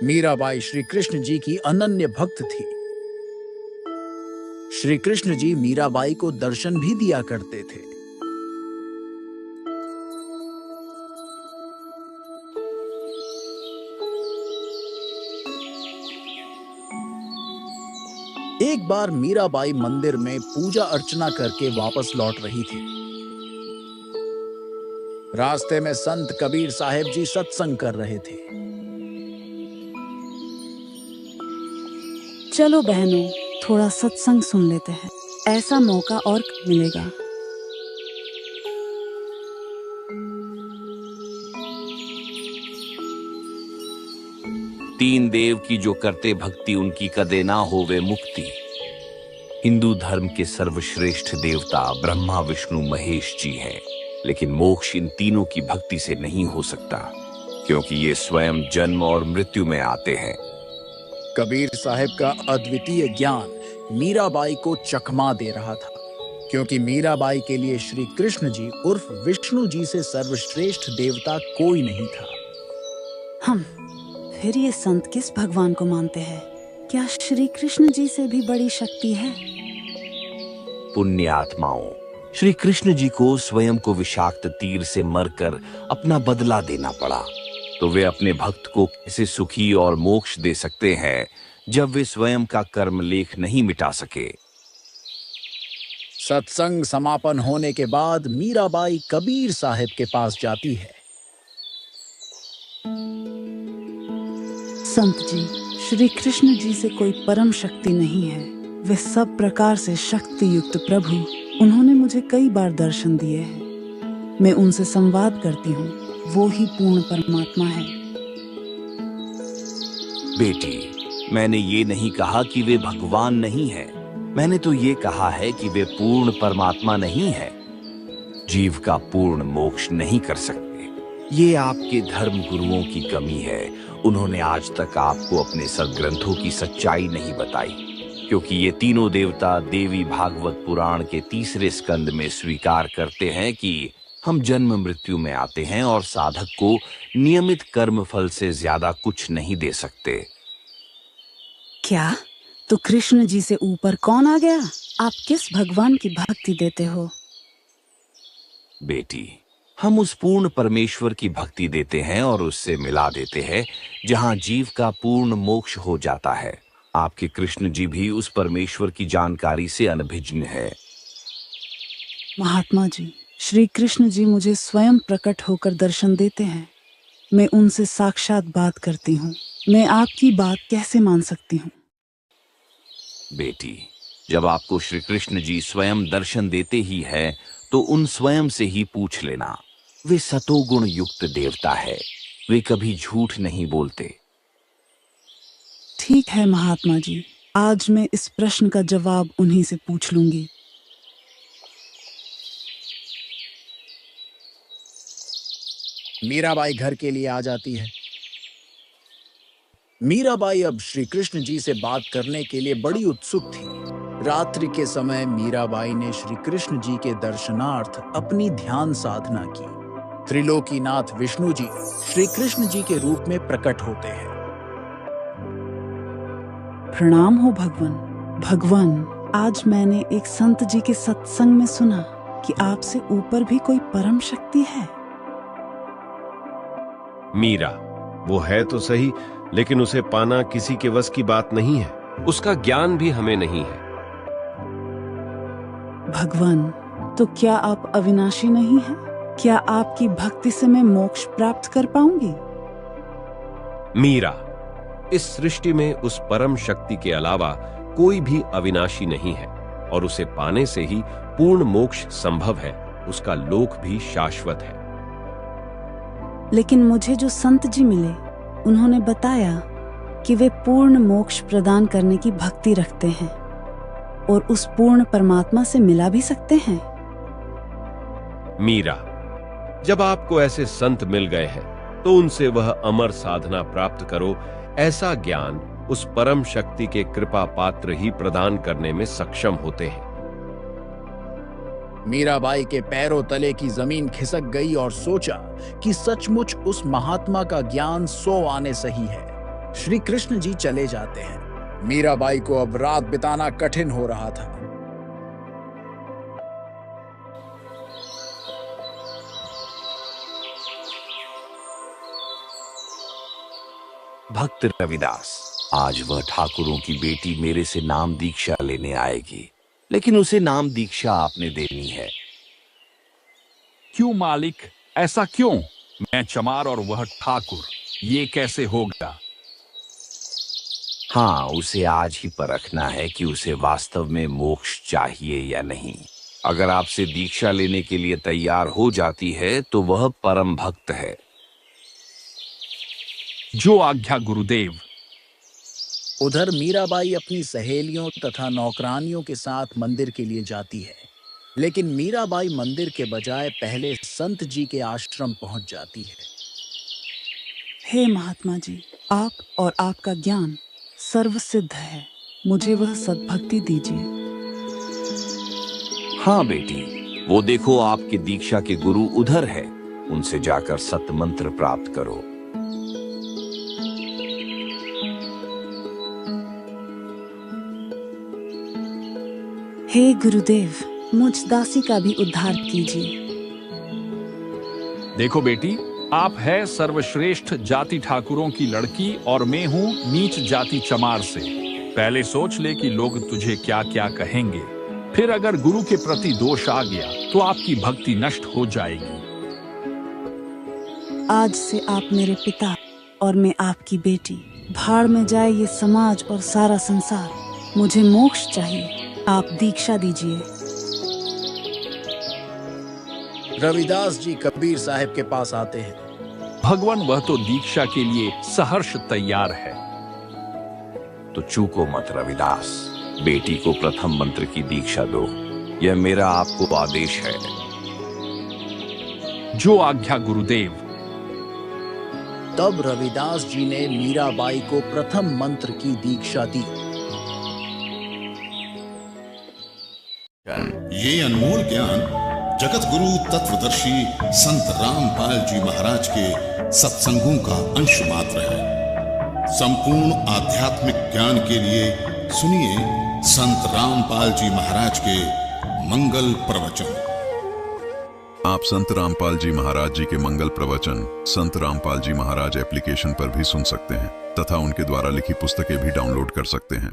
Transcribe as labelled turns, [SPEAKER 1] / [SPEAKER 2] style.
[SPEAKER 1] मीराबाई श्री कृष्ण जी की अनन्य भक्त थी। श्री कृष्ण जी मीराबाई को दर्शन भी दिया करते थे। एक बार मीराबाई मंदिर में पूजा अर्चना करके वापस लौट रही थी। रास्ते में संत कबीर साहिब जी सत्संग कर रहे थे।
[SPEAKER 2] चलो बहनों, थोड़ा सत्संग सुन लेते हैं, ऐसा मौका और कब मिलेगा।
[SPEAKER 3] तीन देव की जो करते भक्ति उनकी कदे ना होवे मुक्ति। हिंदू धर्म के सर्वश्रेष्ठ देवता ब्रह्मा विष्णु महेश जी हैं, लेकिन मोक्ष इन तीनों की भक्ति से नहीं हो सकता, क्योंकि ये स्वयं जन्म और मृत्यु में आते हैं।
[SPEAKER 1] कबीर साहिब का अद्वितीय ज्ञान मीराबाई को चकमा दे रहा था, क्योंकि मीराबाई के लिए श्री कृष्ण जी उर्फ विष्णु जी से सर्वश्रेष्ठ देवता कोई नहीं था।
[SPEAKER 2] फिर ये संत किस भगवान को मानते हैं? क्या श्री कृष्ण जी से भी बड़ी शक्ति है?
[SPEAKER 3] पुण्य आत्माओं, श्री कृष्ण जी को स्वयं को विषाक्त तीर से मरकर अपना बदला देना पड़ा, तो वे अपने भक्त को कैसे सुखी और मोक्ष दे सकते हैं जब वे स्वयं का कर्म लेख नहीं मिटा सके।
[SPEAKER 1] सत्संग समापन होने के बाद मीराबाई कबीर साहिब के पास जाती है।
[SPEAKER 2] संत जी, श्री कृष्ण जी से कोई परम शक्ति नहीं है। वे सब प्रकार से शक्ति युक्त प्रभु, उन्होंने मुझे कई बार दर्शन दिए हैं। मैं उनसे संवाद करती हूँ, वो ही पूर्ण परमात्मा है।
[SPEAKER 3] बेटी, मैंने ये नहीं कहा कि वे भगवान नहीं है, मैंने तो ये कहा है कि वे पूर्ण परमात्मा नहीं है। जीव का पूर्ण मोक्ष नहीं कर सकते। ये आपके धर्म गुरुओं की कमी है। उन्होंने आज तक आपको अपने सदग्रंथों की सच्चाई नहीं बताई, क्योंकि ये तीनों देवता देवी भागवत पुराण के 3 स्कंद में स्वीकार करते हैं कि हम जन्म मृत्यु में आते हैं और साधक को नियमित कर्म फल से ज्यादा कुछ नहीं दे सकते।
[SPEAKER 2] क्या? तो कृष्ण जी से ऊपर कौन आ गया? आप किस भगवान की भक्ति देते हो?
[SPEAKER 3] बेटी, हम उस पूर्ण परमेश्वर की भक्ति देते हैं और उससे मिला देते हैं जहां जीव का पूर्ण मोक्ष हो जाता है। आपके कृष्ण जी भी उस परमेश्वर की जानकारी से अनभिज्ञ है।
[SPEAKER 2] महात्मा जी, श्री कृष्ण जी मुझे स्वयं प्रकट होकर दर्शन देते हैं। मैं उनसे साक्षात बात करती हूँ। मैं आपकी बात कैसे मान सकती हूँ?
[SPEAKER 3] बेटी, जब आपको श्री कृष्ण जी स्वयं दर्शन देते ही है, तो उन स्वयं से ही पूछ लेना। वे सतोगुण युक्त देवता है, वे कभी झूठ नहीं बोलते।
[SPEAKER 2] ठीक है महात्मा जी, आज मैं इस प्रश्न का जवाब उन्हीं से पूछ लूंगी।
[SPEAKER 1] मीराबाई घर के लिए आ जाती है। मीराबाई अब श्री कृष्ण जी से बात करने के लिए बड़ी उत्सुक थी। रात्रि के समय मीराबाई ने श्री कृष्ण जी के दर्शनार्थ अपनी ध्यान साधना की। त्रिलोकीनाथ विष्णु जी श्री कृष्ण जी के रूप में प्रकट होते हैं।
[SPEAKER 2] प्रणाम हो भगवान। भगवान, आज मैंने एक संत जी के सत्संग में सुना कि आपसे ऊपर भी कोई परम शक्ति है।
[SPEAKER 4] मीरा, वो है तो सही, लेकिन उसे पाना किसी के वश की बात नहीं है। उसका ज्ञान भी हमें नहीं है।
[SPEAKER 2] भगवान, तो क्या आप अविनाशी नहीं हैं? क्या आपकी भक्ति से मैं मोक्ष प्राप्त कर पाऊंगी?
[SPEAKER 4] मीरा, इस सृष्टि में उस परम शक्ति के अलावा कोई भी अविनाशी नहीं है, और उसे पाने से ही पूर्ण मोक्ष संभव है। उसका लोक भी शाश्वत है।
[SPEAKER 2] लेकिन मुझे जो संत जी मिले, उन्होंने बताया कि वे पूर्ण मोक्ष प्रदान करने की भक्ति रखते हैं और उस पूर्ण परमात्मा से मिला भी सकते हैं।
[SPEAKER 4] मीरा, जब आपको ऐसे संत मिल गए हैं, तो उनसे वह अमर साधना प्राप्त करो। ऐसा ज्ञान उस परम शक्ति के कृपा पात्र ही प्रदान करने में सक्षम होते हैं।
[SPEAKER 1] मीराबाई के पैरों तले की जमीन खिसक गई और सोचा कि सचमुच उस महात्मा का ज्ञान 100 आने सही है। श्री कृष्ण जी चले जाते हैं। मीराबाई को अब रात बिताना कठिन हो रहा था।
[SPEAKER 3] भक्त रविदास, आज वह ठाकुरों की बेटी मेरे से नाम दीक्षा लेने आएगी, लेकिन उसे नाम दीक्षा आपने देनी है।
[SPEAKER 5] क्यों मालिक, ऐसा क्यों? मैं चमार और वह ठाकुर, ये कैसे होगा?
[SPEAKER 3] हाँ, उसे आज ही परखना है कि उसे वास्तव में मोक्ष चाहिए या नहीं। अगर आपसे दीक्षा लेने के लिए तैयार हो जाती है तो वह परम भक्त है।
[SPEAKER 5] जो आज्ञा गुरुदेव।
[SPEAKER 1] उधर मीराबाई अपनी सहेलियों तथा नौकरानियों के साथ मंदिर के लिए जाती है, लेकिन मीराबाई मंदिर के बजाय पहले संत जी के आश्रम पहुंच जाती है।
[SPEAKER 2] हे महात्मा जी, आप और आपका ज्ञान सर्वसिद्ध है, मुझे वह सद्भक्ति दीजिए।
[SPEAKER 3] हाँ बेटी, वो देखो आपके दीक्षा के गुरु उधर है, उनसे जाकर सत मंत्र प्राप्त करो।
[SPEAKER 2] हे गुरुदेव, मुझ दासी का भी उद्धार कीजिए।
[SPEAKER 5] देखो बेटी, आप है सर्वश्रेष्ठ जाति ठाकुरों की लड़की और मैं हूँ नीच जाति चमार से। पहले सोच ले कि लोग तुझे क्या क्या कहेंगे, फिर अगर गुरु के प्रति दोष आ गया तो आपकी भक्ति नष्ट हो जाएगी।
[SPEAKER 2] आज से आप मेरे पिता और मैं आपकी बेटी। भाड़ में जाए ये समाज और सारा संसार, मुझे मोक्ष चाहिए, आप दीक्षा दीजिए।
[SPEAKER 1] रविदास जी कबीर साहब के पास आते हैं।
[SPEAKER 5] भगवान, वह तो दीक्षा के लिए सहर्ष तैयार है।
[SPEAKER 3] तो चूको मत रविदास, बेटी को प्रथम मंत्र की दीक्षा दो, यह मेरा आपको आदेश है।
[SPEAKER 5] जो आज्ञा गुरुदेव।
[SPEAKER 1] तब रविदास जी ने मीराबाई को प्रथम मंत्र की दीक्षा दी।
[SPEAKER 6] ये अनमोल ज्ञान जगत गुरु तत्वदर्शी संत रामपाल जी महाराज के सत्संगों का अंश मात्र है। संपूर्ण आध्यात्मिक ज्ञान के लिए सुनिए संत रामपाल जी महाराज के मंगल प्रवचन।
[SPEAKER 7] आप संत रामपाल जी महाराज जी के मंगल प्रवचन संत रामपाल जी महाराज एप्लीकेशन पर भी सुन सकते हैं तथा उनके द्वारा लिखी पुस्तकें भी डाउनलोड कर सकते हैं।